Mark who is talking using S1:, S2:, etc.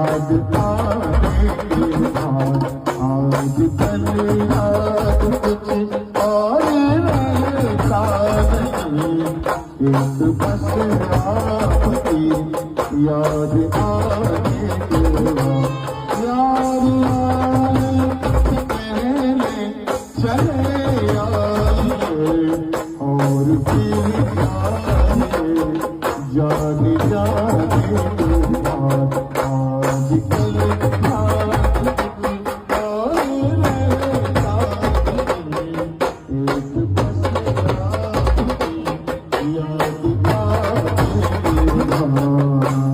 S1: याद आने के बाद आज कल याद कुछ और रहता नहीं, एक बस आपकी याद आने के बाद, याद आने से पहले चले आइए और फिर आइए जाने जाने के बाद आज कल याद कुछ और रहता नहीं, एक बस आपकी याद आने के बाद।